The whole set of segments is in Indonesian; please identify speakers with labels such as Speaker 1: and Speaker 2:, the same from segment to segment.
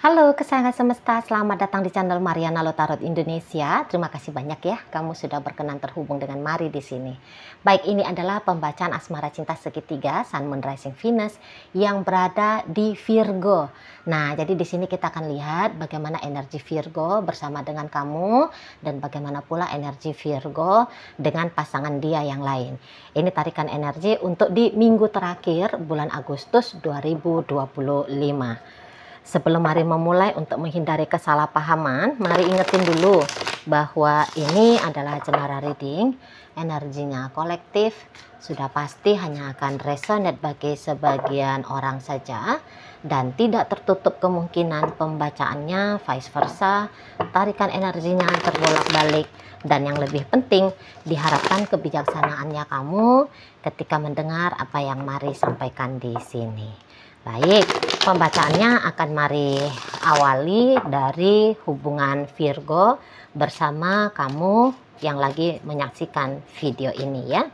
Speaker 1: Halo kesayangan semesta, selamat datang di channel Mariana Lotarot Indonesia. Terima kasih banyak ya, kamu sudah berkenan terhubung dengan Mari di sini. Baik, ini adalah pembacaan asmara cinta segitiga Sun, Moon, Rising, Venus yang berada di Virgo. Nah, jadi di sini kita akan lihat bagaimana energi Virgo bersama dengan kamu dan bagaimana pula energi Virgo dengan pasangan dia yang lain. Ini tarikan energi untuk di minggu terakhir bulan Agustus 2025. Sebelum Mari memulai, untuk menghindari kesalahpahaman, Mari ingetin dulu bahwa ini adalah cemara reading, energinya kolektif, sudah pasti hanya akan resonate bagi sebagian orang saja, dan tidak tertutup kemungkinan pembacaannya vice versa, tarikan energinya terbolak-balik, dan yang lebih penting, diharapkan kebijaksanaannya kamu ketika mendengar apa yang Mari sampaikan di sini. Baik, pembacaannya akan Mari awali dari hubungan Virgo bersama kamu yang lagi menyaksikan video ini ya.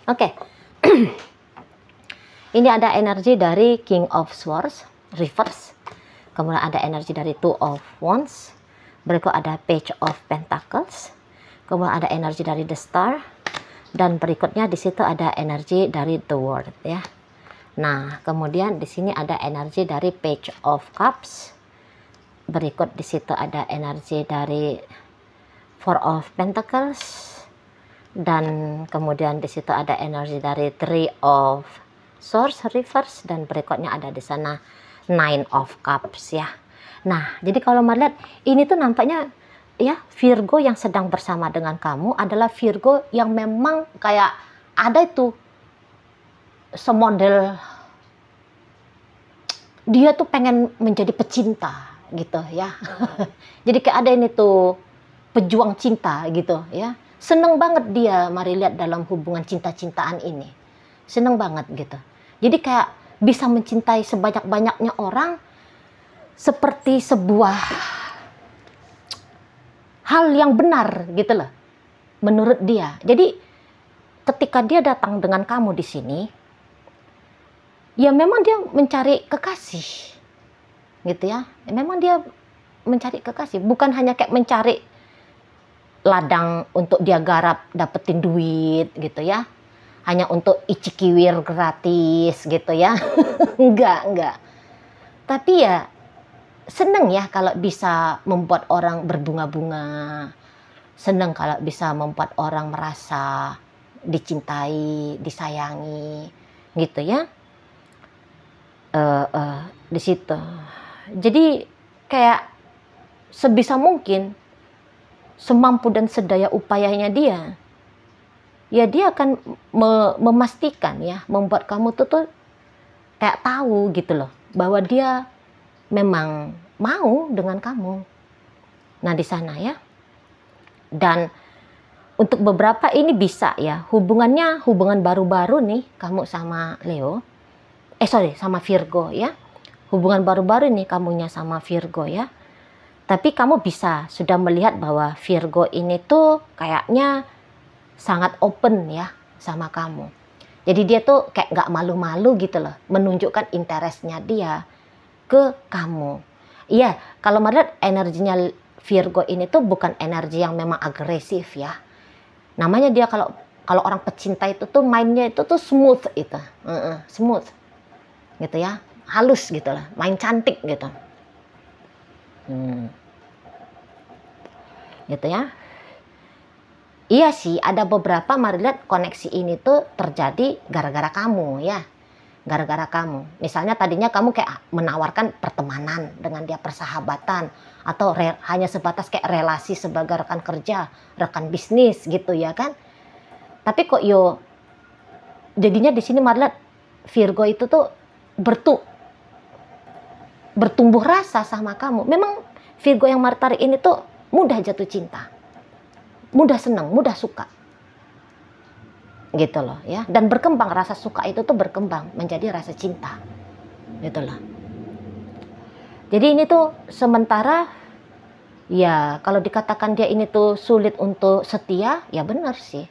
Speaker 1: Oke. Ini ada energi dari King of Swords reverse. Kemudian ada energi dari Two of Wands. Berikut ada Page of Pentacles. Kemudian ada energi dari The Star. Dan berikutnya di situ ada energi dari The World ya. Nah, kemudian di sini ada energi dari Page of Cups. Berikut di situ ada energi dari Four of Pentacles. Dan kemudian di situ ada energi dari Three of Swords reverse, dan berikutnya ada di sana Nine of Cups ya. Nah, jadi kalau melihat ini tuh nampaknya ya Virgo yang sedang bersama dengan kamu adalah Virgo yang memang kayak ada itu semodel dia tuh pengen menjadi pecinta gitu ya. Jadi kayak ada ini tuh pejuang cinta gitu ya. Seneng banget dia Mari lihat dalam hubungan cinta-cintaan ini. Seneng banget gitu. Jadi kayak bisa mencintai sebanyak-banyaknya orang seperti sebuah hal yang benar gitu loh menurut dia. Jadi ketika dia datang dengan kamu di sini, ya memang dia mencari kekasih gitu ya. Memang dia mencari kekasih, bukan hanya kayak mencari ladang untuk dia garap dapetin duit gitu ya, hanya untuk icikiwir gratis gitu ya. enggak, tapi ya seneng ya kalau bisa membuat orang berbunga-bunga, seneng kalau bisa membuat orang merasa dicintai, disayangi gitu ya. Di situ. Jadi kayak sebisa mungkin, semampu dan sedaya upayanya dia, ya dia akan memastikan ya, membuat kamu tuh kayak tahu gitu loh bahwa dia memang mau dengan kamu. Nah di sana ya. Dan untuk beberapa ini bisa ya hubungan baru-baru nih kamu sama Leo. Sama Virgo ya. Hubungan baru-baru ini kamunya sama Virgo ya. Tapi kamu bisa sudah melihat bahwa Virgo ini tuh kayaknya sangat open ya sama kamu. Jadi dia tuh kayak nggak malu-malu gitu loh. Menunjukkan interestnya dia ke kamu. Iya, kalau melihat energinya Virgo ini tuh bukan energi yang memang agresif ya. Namanya dia kalau orang pecinta itu tuh mainnya itu tuh smooth itu. Smooth. Gitu ya, halus gitu lah, main cantik gitu. Gitu ya. Iya sih, ada beberapa Mari lihat koneksi ini tuh terjadi gara-gara kamu ya. Gara-gara kamu. Misalnya tadinya kamu kayak menawarkan pertemanan dengan dia, persahabatan, atau hanya sebatas kayak relasi sebagai rekan kerja, rekan bisnis gitu ya kan. Tapi kok jadinya di sini Mari lihat Virgo itu tuh bertumbuh rasa sama kamu. Memang Virgo yang Mari tarik ini tuh mudah jatuh cinta, mudah senang, mudah suka gitu loh ya. Dan berkembang, rasa suka itu tuh berkembang menjadi rasa cinta gitu loh. Jadi ini tuh sementara ya, kalau dikatakan dia ini tuh sulit untuk setia, ya benar sih.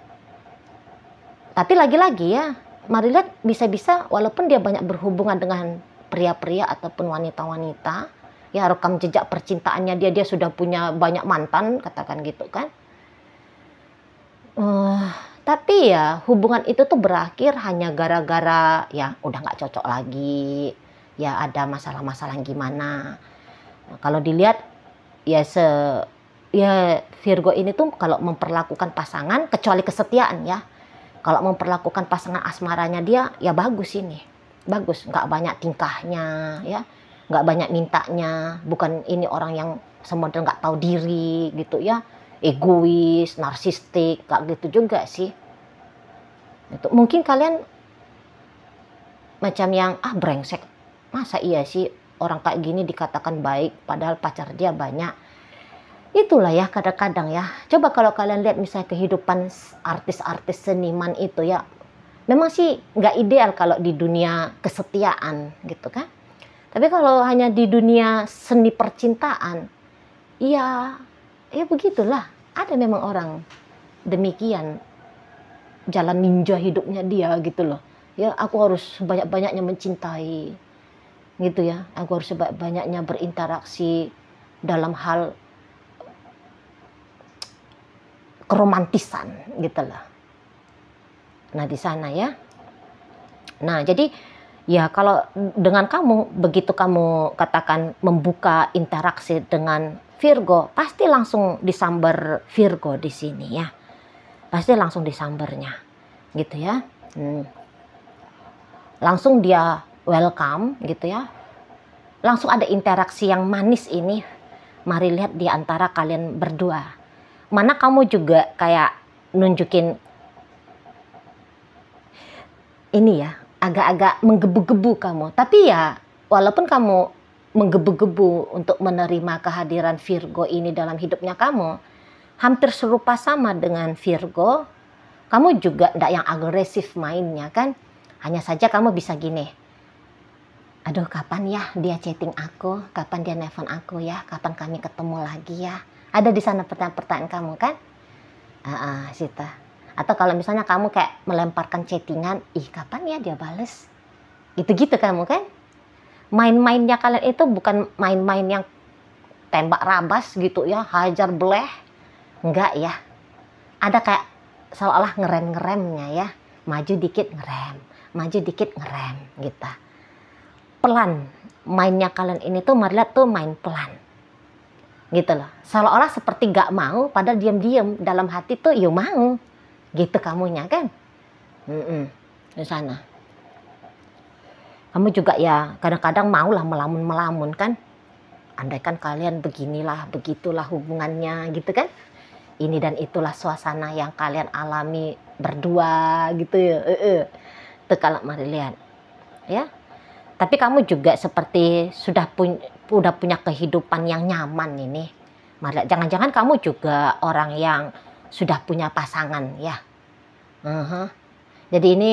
Speaker 1: Tapi lagi-lagi ya Mari lihat bisa-bisa walaupun dia banyak berhubungan dengan pria-pria ataupun wanita-wanita. Ya, rekam jejak percintaannya dia sudah punya banyak mantan, katakan gitu kan. Tapi ya hubungan itu tuh berakhir hanya gara-gara ya udah nggak cocok lagi, ya ada masalah-masalah gimana. Nah, kalau dilihat ya ya Virgo ini tuh kalau memperlakukan pasangan, kecuali kesetiaan ya, kalau memperlakukan pasangan asmaranya dia ya bagus ini, bagus, nggak banyak tingkahnya ya, nggak banyak mintanya, bukan ini orang yang semodel nggak tahu diri gitu ya, egois, narsistik, kayak gitu juga sih. Itu mungkin kalian macam yang brengsek, masa iya sih orang kayak gini dikatakan baik padahal pacar dia banyak. Itulah ya kadang-kadang ya, coba kalau kalian lihat misalnya kehidupan artis-artis seniman itu ya, memang sih nggak ideal kalau di dunia kesetiaan gitu kan. Tapi kalau hanya di dunia seni percintaan, ya begitulah. Ada memang orang demikian, jalan ninja hidupnya dia gitu loh. Ya aku harus banyak-banyaknya mencintai gitu ya. Aku harus banyak-banyaknya berinteraksi dalam hal keromantisan gitu loh. Nah di sana ya. Nah jadi ya kalau dengan kamu, begitu kamu katakan membuka interaksi dengan Virgo, pasti langsung disambar Virgo di sini ya. Pasti langsung disambarnya gitu ya. Langsung dia welcome gitu ya. Langsung ada interaksi yang manis ini. Mari lihat di antara kalian berdua. Mana kamu juga kayak nunjukin ini ya, agak-agak menggebu-gebu kamu. Tapi ya walaupun kamu menggebu-gebu untuk menerima kehadiran Virgo ini dalam hidupnya kamu, hampir serupa sama dengan Virgo, kamu juga tidak yang agresif mainnya kan. Hanya saja kamu bisa gini, aduh kapan ya dia chatting aku, kapan dia nelfon aku ya, kapan kami ketemu lagi ya. Ada di sana pertanyaan-pertanyaan kamu kan? Sita. Atau kalau misalnya kamu kayak melemparkan chattingan, kapan ya dia bales? Gitu-gitu kamu kan? Main-mainnya kalian itu bukan main-main yang tembak rabas gitu ya, hajar bleh. Enggak ya. Ada kayak seolah ngerem-ngeremnya ya. Maju dikit ngerem, maju dikit ngerem gitu. Pelan. Mainnya kalian ini tuh Marliat tuh main pelan. Gitu loh. Seolah-olah seperti gak mau, padahal diam-diam dalam hati tuh ya mau. Gitu kamunya kan. Di sana. Kamu juga ya kadang-kadang maulah melamun-melamun kan. Andaikan kalian beginilah, begitulah hubungannya gitu kan. Ini dan itulah suasana yang kalian alami berdua gitu ya. Itu kalau mari lihat. Ya. Tapi kamu juga seperti sudah punya kehidupan yang nyaman ini. Mari, jangan-jangan kamu juga orang yang sudah punya pasangan ya. Jadi ini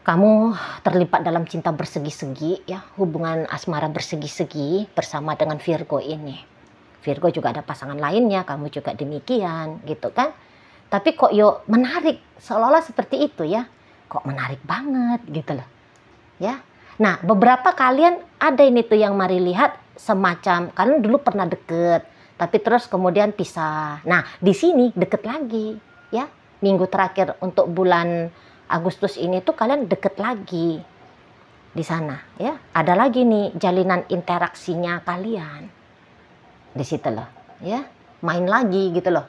Speaker 1: kamu terlibat dalam cinta bersegi-segi ya, hubungan asmara bersegi-segi bersama dengan Virgo ini. Virgo juga ada pasangan lainnya, kamu juga demikian gitu kan. Tapi kok menarik, seolah-olah seperti itu ya. Kok menarik banget gitu loh. Ya. Nah, beberapa kalian ada ini tuh yang mari lihat semacam kalian dulu pernah deket, tapi terus kemudian pisah. Nah, di sini deket lagi, ya. Minggu terakhir untuk bulan Agustus ini tuh kalian deket lagi di sana, ya. Ada lagi nih jalinan interaksinya kalian di situ loh, ya. Main lagi gitu loh.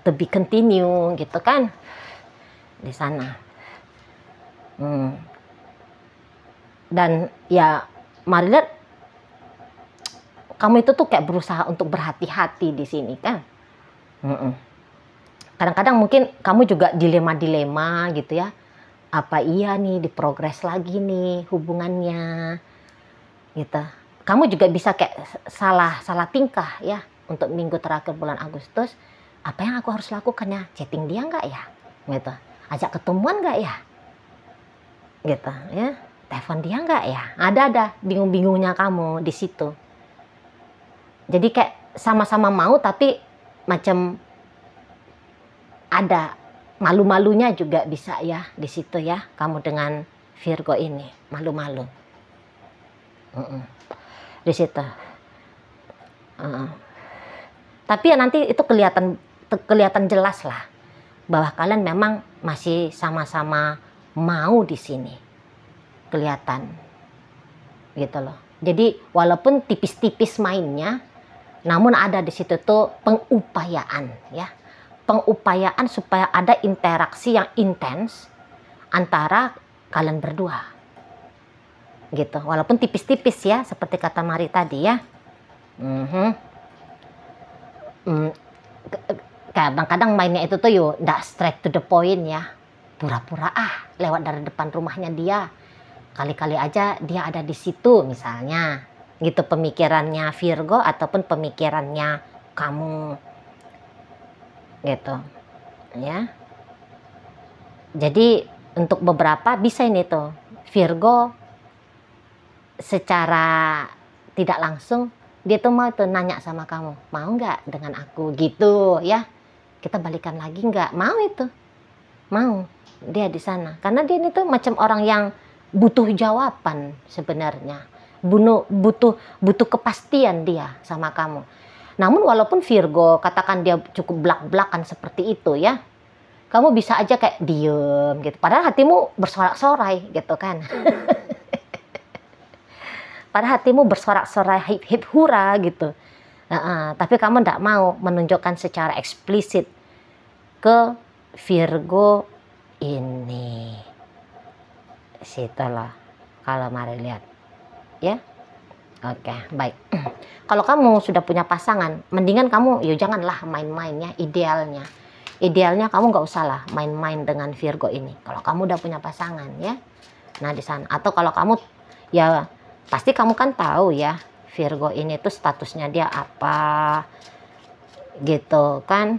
Speaker 1: To be continue gitu kan di sana. Dan ya mari lihat kamu itu tuh kayak berusaha untuk berhati-hati di sini kan. Kadang-kadang mungkin kamu juga dilema-dilema gitu ya. Apa iya nih diprogres lagi nih hubungannya gitu. Kamu juga bisa kayak salah tingkah ya untuk minggu terakhir bulan Agustus. Apa yang aku harus lakukan ya? Chatting dia nggak ya? Gitu. Ajak ketemuan nggak ya? Gitu ya. Telepon dia nggak ya? Ada bingung-bingungnya kamu di situ. Jadi kayak sama-sama mau tapi macam ada malu-malunya juga bisa ya di situ ya. Kamu dengan Virgo ini, malu-malu. Di situ. Tapi ya nanti itu kelihatan jelas lah bahwa kalian memang masih sama-sama mau di sini. Kelihatan. Gitu loh. Jadi walaupun tipis-tipis mainnya, namun ada di situ tuh pengupayaan ya. Pengupayaan supaya ada interaksi yang intens antara kalian berdua. Gitu. Walaupun tipis-tipis ya, seperti kata Mari tadi ya. Kadang-kadang mainnya itu tuh yuk nggak straight to the point ya, pura-pura lewat dari depan rumahnya dia, kali-kali aja dia ada di situ misalnya, gitu pemikirannya Virgo ataupun pemikirannya kamu, gitu ya. Jadi untuk beberapa bisa ini tuh Virgo secara tidak langsung dia tuh mau tuh nanya sama kamu, mau nggak dengan aku gitu ya, kita balikan lagi nggak, mau itu, mau dia di sana, karena dia ini tuh macam orang yang butuh jawaban sebenarnya, butuh kepastian dia sama kamu. Namun walaupun Virgo katakan dia cukup belak-belakan seperti itu ya, kamu bisa aja kayak diem gitu, padahal hatimu bersorak-sorai gitu kan. Padahal hatimu bersorak-sorai hip-hip hura gitu. Tapi kamu tidak mau menunjukkan secara eksplisit ke Virgo ini. Situlah kalau Mari lihat. Ya. Oke, baik. Kalau kamu sudah punya pasangan, mendingan kamu janganlah main-main ya, idealnya. Idealnya kamu nggak usah lah main-main dengan Virgo ini. Kalau kamu udah punya pasangan ya. Nah di sana. Atau kalau kamu ya pasti kamu kan tahu ya Virgo ini tuh statusnya dia apa gitu kan.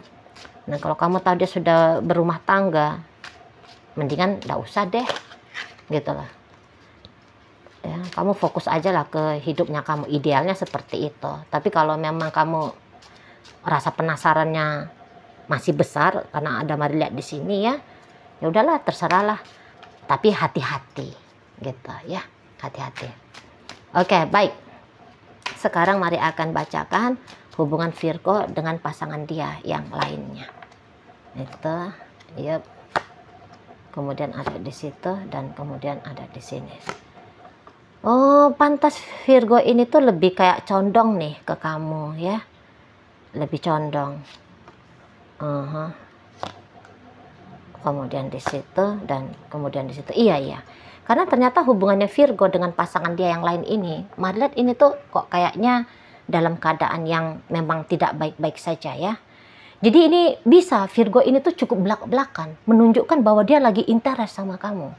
Speaker 1: Nah kalau kamu tahu dia sudah berumah tangga, mendingan nggak usah deh gitu lah ya, kamu fokus aja lah ke hidupnya kamu, idealnya seperti itu. Tapi kalau memang kamu rasa penasarannya masih besar karena ada Mari lihat di sini ya, ya udahlah terserahlah, tapi hati-hati gitu ya, hati-hati. Oke, baik. Sekarang Mari akan bacakan hubungan Virgo dengan pasangan dia yang lainnya. Itu, yep. Kemudian ada di situ dan kemudian ada di sini. Oh, pantas Virgo ini tuh lebih kayak condong nih ke kamu ya. Lebih condong. Kemudian di situ dan kemudian di situ. Iya. Karena ternyata hubungannya Virgo dengan pasangan dia yang lain ini, Mari lihat ini tuh kok kayaknya dalam keadaan yang memang tidak baik-baik saja ya. Jadi ini bisa Virgo ini tuh cukup belak-belakan, menunjukkan bahwa dia lagi interest sama kamu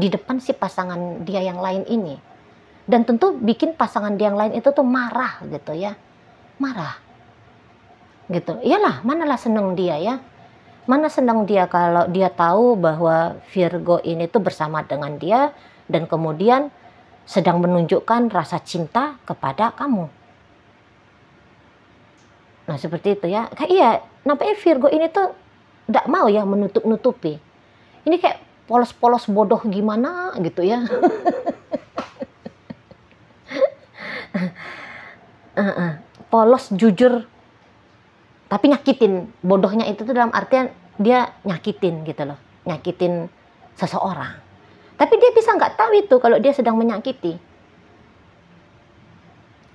Speaker 1: di depan si pasangan dia yang lain ini. Dan tentu bikin pasangan dia yang lain itu tuh marah gitu ya. Marah. Gitu. Iyalah, manalah seneng dia ya. Mana senang dia kalau dia tahu bahwa Virgo ini tuh bersama dengan dia dan kemudian sedang menunjukkan rasa cinta kepada kamu. Nah seperti itu ya. Iya, nampaknya Virgo ini tuh tidak mau ya menutup-nutupi. Ini kayak polos-polos bodoh gimana gitu ya. Polos jujur tapi nyakitin. Bodohnya itu tuh dalam artian dia nyakitin gitu loh, nyakitin seseorang. Tapi dia bisa nggak tahu itu kalau dia sedang menyakiti,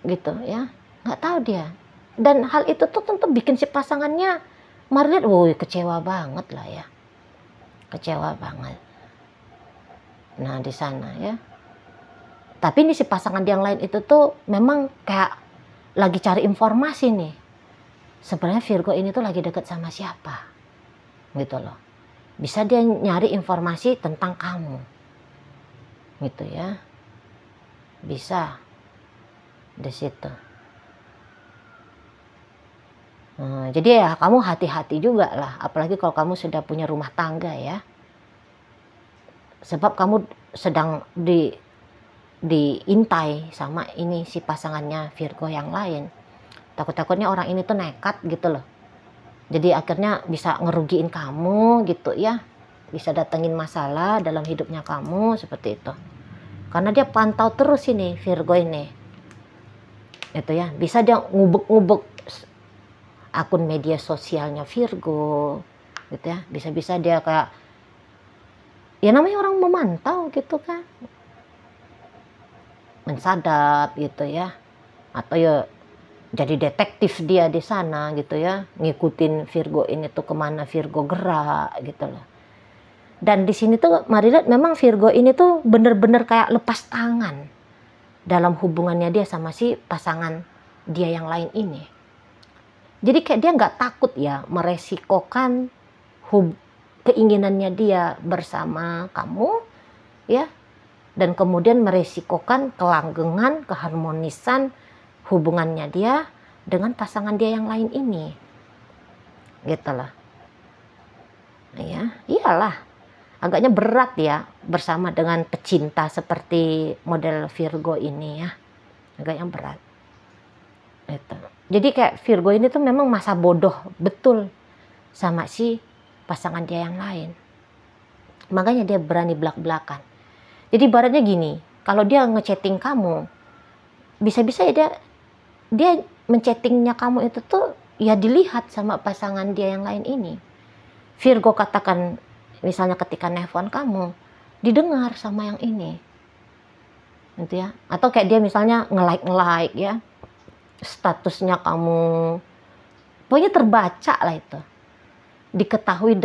Speaker 1: gitu ya, nggak tahu dia. Dan hal itu tuh tentu bikin si pasangannya Mari lihat, woi kecewa banget lah ya, kecewa banget. Nah di sana ya. Tapi ini si pasangan yang lain itu tuh memang kayak lagi cari informasi nih. Sebenarnya Virgo ini tuh lagi deket sama siapa? Gitu loh. Bisa dia nyari informasi tentang kamu. Gitu ya. Bisa. Di situ. Nah, jadi ya kamu hati-hati juga lah. Apalagi kalau kamu sudah punya rumah tangga ya. Sebab kamu sedang diintai sama ini si pasangannya Virgo yang lain. Takut-takutnya orang ini tuh nekat gitu loh. Jadi akhirnya bisa ngerugiin kamu gitu ya. bisa datengin masalah dalam hidupnya kamu seperti itu. Karena dia pantau terus ini Virgo ini. Itu ya, bisa dia ngubek-ngubek akun media sosialnya Virgo gitu ya. Bisa-bisa dia kayak, ya namanya orang memantau gitu kan, mensadap gitu ya, atau ya jadi detektif dia di sana gitu ya, ngikutin Virgo ini tuh kemana Virgo gerak gitu loh. Dan di sini tuh mari lihat, memang Virgo ini tuh bener-bener kayak lepas tangan dalam hubungannya dia sama si pasangan dia yang lain ini. Jadi kayak dia nggak takut ya meresikokan keinginannya dia bersama kamu ya, dan kemudian meresikokan kelanggengan, keharmonisan hubungannya dia dengan pasangan dia yang lain ini, gitu loh. Ya, iyalah, agaknya berat ya bersama dengan pecinta seperti model Virgo ini ya, agaknya berat. Gitu. Jadi kayak Virgo ini tuh memang masa bodoh betul sama si pasangan dia yang lain. Makanya dia berani belak-belakan. Jadi ibaratnya gini, kalau dia ngechatting kamu, bisa-bisa ya dia menchattingnya kamu itu tuh ya dilihat sama pasangan dia yang lain ini. Virgo katakan misalnya ketika nelfon kamu, didengar sama yang ini. Gitu ya. Atau kayak dia misalnya nge-like ya statusnya kamu. Pokoknya terbaca lah itu. Diketahui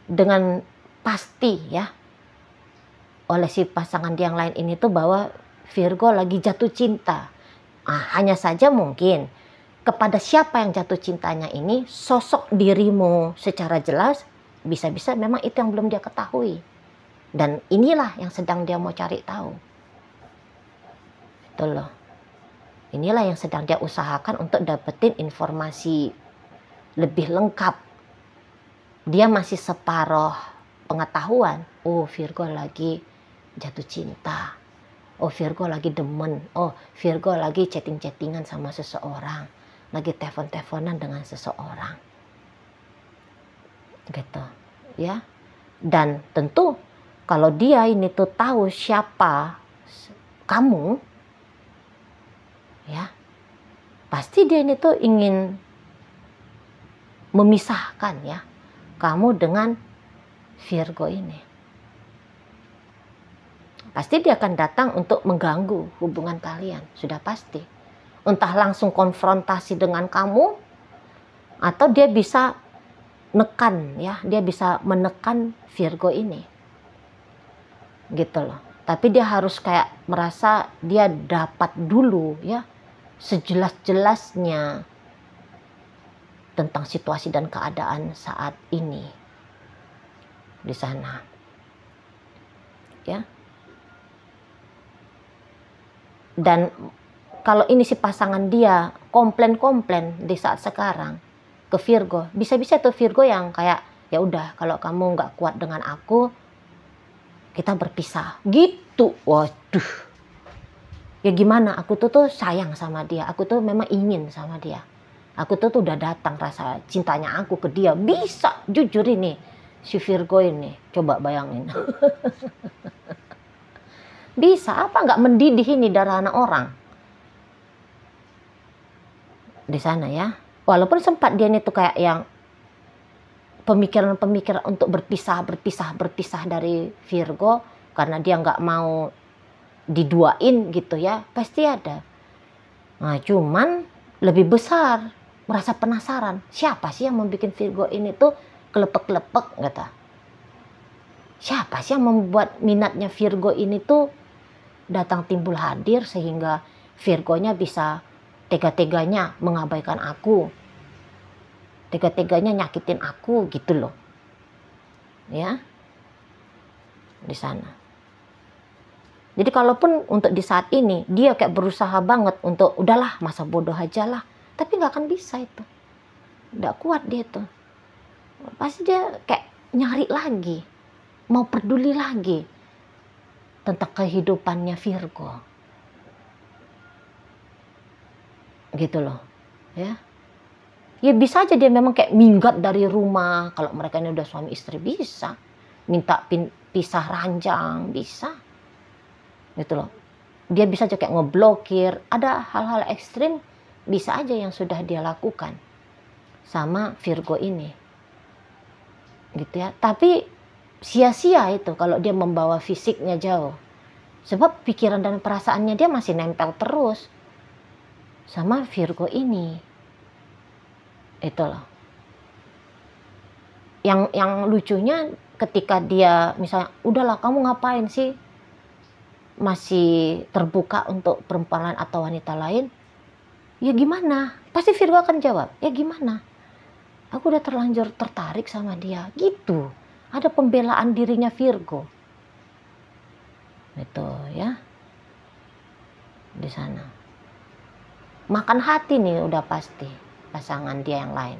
Speaker 1: dengan pasti ya oleh si pasangan dia yang lain ini tuh bahwa Virgo lagi jatuh cinta. Hanya saja mungkin kepada siapa yang jatuh cintanya ini, sosok dirimu secara jelas bisa-bisa memang itu yang belum dia ketahui. Dan inilah yang sedang dia mau cari tahu. Itu loh. Inilah yang sedang dia usahakan untuk dapetin informasi lebih lengkap. Dia masih separuh pengetahuan. Oh, Virgo lagi jatuh cinta. Oh, Virgo lagi demen. Oh, Virgo lagi chatting-chattingan sama seseorang. Lagi telepon-teleponan dengan seseorang. Gitu. Ya. Dan tentu kalau dia ini tuh tahu siapa kamu, ya, pasti dia ini tuh ingin memisahkan ya kamu dengan Virgo ini. Pasti dia akan datang untuk mengganggu hubungan kalian, sudah pasti. Entah langsung konfrontasi dengan kamu, atau dia bisa nekan ya, dia bisa menekan Virgo ini. Gitu loh. Tapi dia harus kayak merasa dia dapat dulu ya sejelas-jelasnya tentang situasi dan keadaan saat ini di sana. Ya. Dan kalau ini si pasangan dia komplain-komplain di saat sekarang ke Virgo, bisa-bisa tuh Virgo yang kayak, ya udah kalau kamu nggak kuat dengan aku, kita berpisah gitu. Waduh, ya gimana, aku tuh sayang sama dia, aku tuh memang ingin sama dia, aku tuh udah datang rasa cintanya aku ke dia. Bisa jujur ini si Virgo ini, coba bayangin. Bisa apa nggak mendidih ini darah anak orang di sana ya. Walaupun sempat dia itu kayak yang pemikiran-pemikiran untuk berpisah dari Virgo karena dia nggak mau diduain gitu ya, pasti ada. Nah, cuman lebih besar merasa penasaran, siapa sih yang membuat Virgo ini tuh kelepek-kelepek gitu. Siapa sih yang membuat minatnya Virgo ini tuh datang timbul hadir sehingga Virgonya bisa tega-teganya mengabaikan aku, tega-teganya nyakitin aku gitu loh ya di sana. Jadi kalaupun untuk di saat ini dia kayak berusaha banget untuk udahlah masa bodoh aja lah, tapi nggak akan bisa itu, nggak kuat dia tuh. Pasti dia kayak nyari lagi, mau peduli lagi tentang kehidupannya Virgo. Gitu loh. Ya. Ya bisa aja dia memang kayak minggat dari rumah. Kalau mereka ini udah suami istri bisa. minta pisah ranjang, bisa. Gitu loh. Dia bisa aja kayak ngeblokir, ada hal-hal ekstrim bisa aja yang sudah dia lakukan sama Virgo ini. Gitu ya. Tapi sia-sia itu kalau dia membawa fisiknya jauh. Sebab pikiran dan perasaannya dia masih nempel terus sama Virgo ini. Itu loh. Yang lucunya ketika dia misalnya, udahlah kamu ngapain sih masih terbuka untuk perempuan lain atau wanita lain, ya gimana? Pasti Virgo akan jawab, ya gimana? Aku udah terlanjur tertarik sama dia, gitu. Ada pembelaan dirinya Virgo. Itu ya. Di sana. Makan hati nih udah pasti pasangan dia yang lain.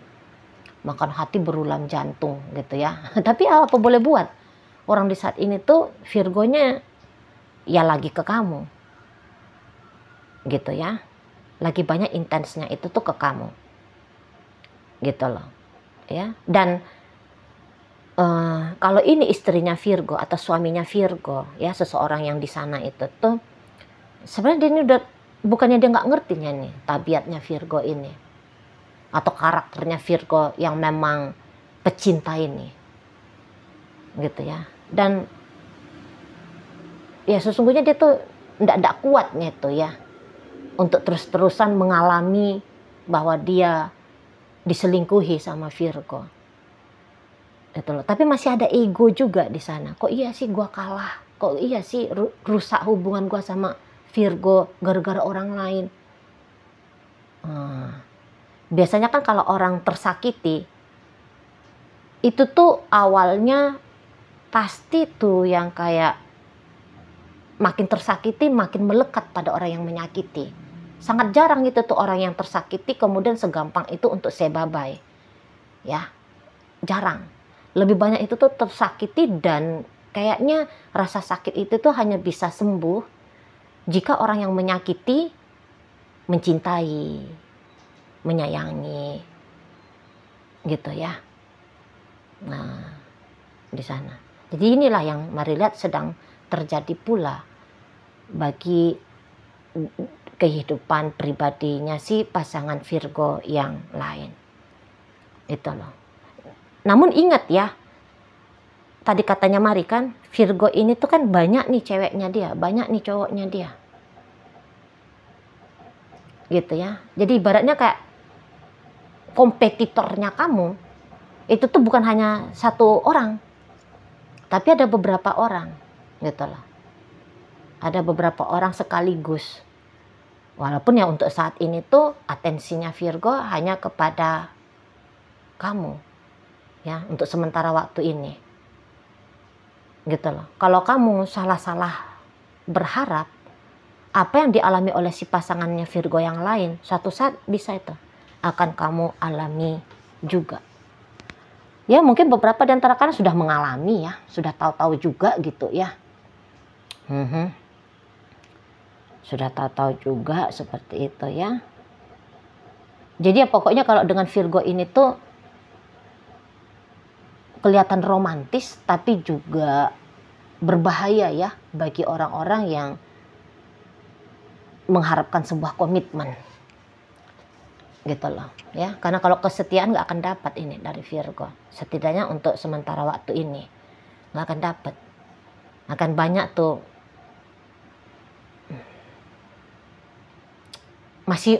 Speaker 1: Makan hati berulam jantung gitu ya. Tapi apa boleh buat? Orang di saat ini tuh Virgonya ya lagi ke kamu. Gitu ya. Lagi banyak intensnya itu tuh ke kamu. Gitu loh. Ya. Dan kalau ini istrinya Virgo atau suaminya Virgo, ya seseorang yang di sana itu tuh sebenarnya dia ini udah, bukannya dia nggak ngertinya nih tabiatnya Virgo ini atau karakternya Virgo yang memang pecinta ini, gitu ya. Dan ya sesungguhnya dia tuh ndak kuatnya itu ya untuk terus-terusan mengalami bahwa dia diselingkuhi sama Virgo. Itu loh. Tapi masih ada ego juga di sana. Kok iya sih gua kalah? Kok iya sih rusak hubungan gua sama Virgo gara-gara orang lain? Biasanya kan kalau orang tersakiti, itu tuh awalnya pasti tuh yang kayak makin tersakiti makin melekat pada orang yang menyakiti. Sangat jarang itu tuh orang yang tersakiti kemudian segampang itu untuk say bye-bye. Ya, jarang. Lebih banyak itu tuh tersakiti dan kayaknya rasa sakit itu tuh hanya bisa sembuh jika orang yang menyakiti mencintai, menyayangi, gitu ya. Nah, di sana. Jadi inilah yang mari lihat sedang terjadi pula bagi kehidupan pribadinya si pasangan Virgo yang lain. Itu loh. Namun ingat ya, tadi katanya Mari kan, Virgo ini tuh kan banyak nih ceweknya dia, banyak nih cowoknya dia. Gitu ya. Jadi ibaratnya kayak kompetitornya kamu, itu tuh bukan hanya satu orang, tapi ada beberapa orang, gitu loh. Ada beberapa orang sekaligus. Walaupun ya untuk saat ini tuh atensinya Virgo hanya kepada kamu. Ya, untuk sementara waktu ini. Gitu loh. Kalau kamu salah-salah berharap apa yang dialami oleh si pasangannya Virgo yang lain, suatu saat bisa itu akan kamu alami juga. Ya, mungkin beberapa di antara kalian sudah mengalami ya, sudah tahu-tahu juga gitu ya. Sudah tahu-tahu juga seperti itu ya. Jadi ya pokoknya kalau dengan Virgo ini tuh kelihatan romantis tapi juga berbahaya ya bagi orang-orang yang mengharapkan sebuah komitmen, gitu loh ya. Karena kalau kesetiaan nggak akan dapat ini dari Virgo, setidaknya untuk sementara waktu ini nggak akan dapat. Akan banyak tuh masih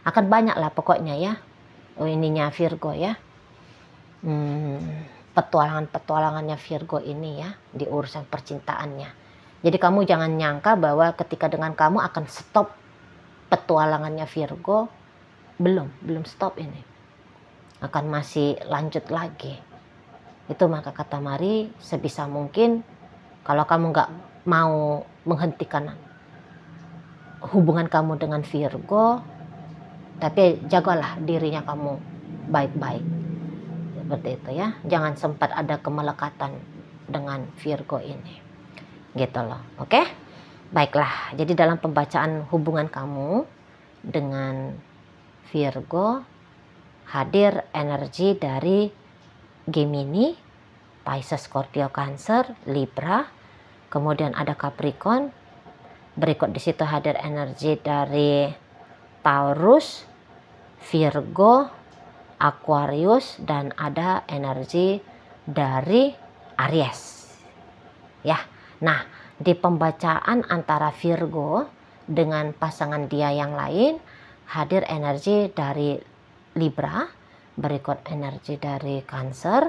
Speaker 1: akan banyak lah pokoknya ya ininya Virgo ya. Petualangan-petualangannya Virgo ini ya di urusan percintaannya. Jadi kamu jangan nyangka bahwa ketika dengan kamu akan stop petualangannya Virgo. Belum stop ini. Akan masih lanjut lagi. Itu maka kata Mari, sebisa mungkin kalau kamu nggak mau menghentikan hubungan kamu dengan Virgo, tapi jagalah dirinya kamu baik-baik. Seperti itu ya, jangan sempat ada kemelekatan dengan Virgo ini, gitu loh. Oke, baiklah. Jadi dalam pembacaan hubungan kamu dengan Virgo hadir energi dari Gemini Pisces, Scorpio, Cancer, Libra, kemudian ada Capricorn. Berikut di situ hadir energi dari Taurus, Virgo, Aquarius, dan ada energi dari Aries. Ya. Nah, di pembacaan antara Virgo dengan pasangan dia yang lain hadir energi dari Libra, berikut energi dari Cancer,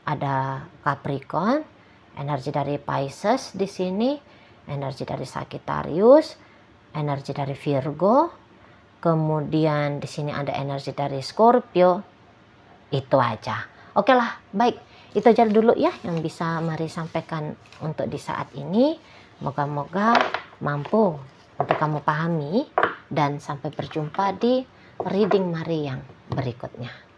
Speaker 1: ada Capricorn, energi dari Pisces di sini, energi dari Sagittarius, energi dari Virgo, kemudian di sini ada energi dari Scorpio. Itu aja. Oke lah, baik. Itu aja dulu ya yang bisa Mari sampaikan untuk di saat ini. Moga-moga mampu untuk kamu pahami, dan sampai berjumpa di reading Mari yang berikutnya.